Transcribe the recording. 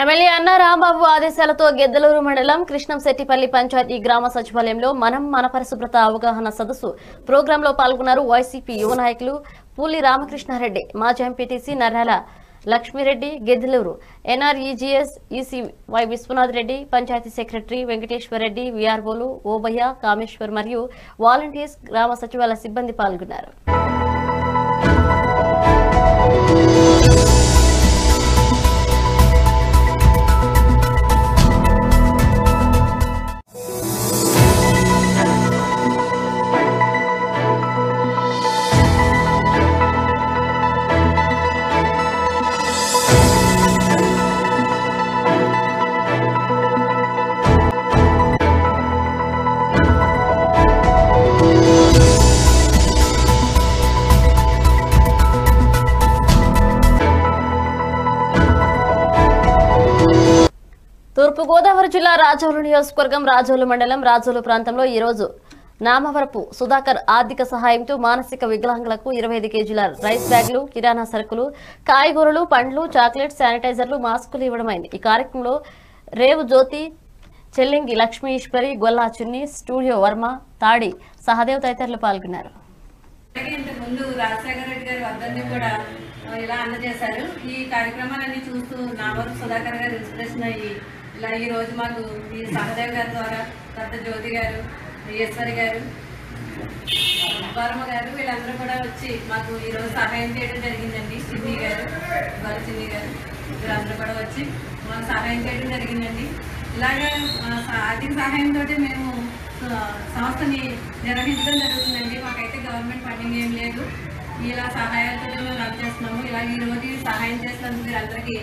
MLA అన్న రాంబాబు ఆదేశాలతో గెద్దలూరు మండలం కృష్ణంశెట్టిపల్లి పంచాయతీ గ్రామ సచివాలయంలో మన పరిశుభ్రత అవగాహన సదస్సు ప్రోగ్రాంలో పాల్గొన్నారు వైసీపీ యువ నాయకులు పూలి రామకృష్ణారెడ్డి, మాజీ MPTC Narrala Lakshmi Reddy, Geddaluru NREGS EC Y Vishwanath Reddy, panchayati secretary Venkateswara Reddy, వీఆర్ఓలు ఓబయ్య, కామేశ్వర్ మరియు వాలంటీర్స్, గ్రామ సచివాలయ సిబ్బంది పాల్గొన్నారు. తూర్పుగోదావరి జిల్లా రాజోలు నియోజకవర్గం రాజోలు మండలం రాజోలు ప్రాంతంలో ఈ రోజు నామవరపు సుధాకర్ ఆర్థిక సహాయంతో మానసిక వికలాంగులకు 25 కేజీల రైస్ బ్యాగులు, కిరాణా సరుకులు, కాయగూరలు, పండ్లు, చాక్లెట్, శానిటైజర్లు, మాస్కులు ఇవ్వడమైంది. ఈ కార్యక్రమంలో రేవు జ్యోతి, చెల్లింగి లక్ష్మీ ఈశ్వరి, గొల్లా చిన్ని, స్టూడియో వర్మ, తాడి సహదేవ్ తదితరులు పాల్గొన్నారు. ఇలా అందజేశారు. ఈ కార్యక్రమాలన్నీ చూస్తూ నామవరపు సుధాకర్ గారు ఇన్స్పిరేషన్ అయ్యి ఇలా ఈ రోజు మాకు ఈ సహదేవ్ గారి ద్వారా పెద్ద జ్యోతి గారు, ఈశ్వరి గారు, వర్మ గారు వీళ్ళందరూ కూడా వచ్చి మాకు ఈరోజు సహాయం చేయడం జరిగిందండి. చిన్ని గారు, చిన్ని గారు వీళ్ళందరూ కూడా వచ్చి మాకు సహాయం చేయడం జరిగిందండి. ఇలాగే ఆర్థిక సహాయంతో మేము సంస్థని నిర్వహించడం జరుగుతుందండి. మాకైతే గవర్నమెంట్ ఫండింగ్ ఏం లేదు. ఇలా సహాయాలతో మేము రన్ చేస్తున్నాము. ఇలా ఈరోజు సహాయం చేసినందుకు అందరికీ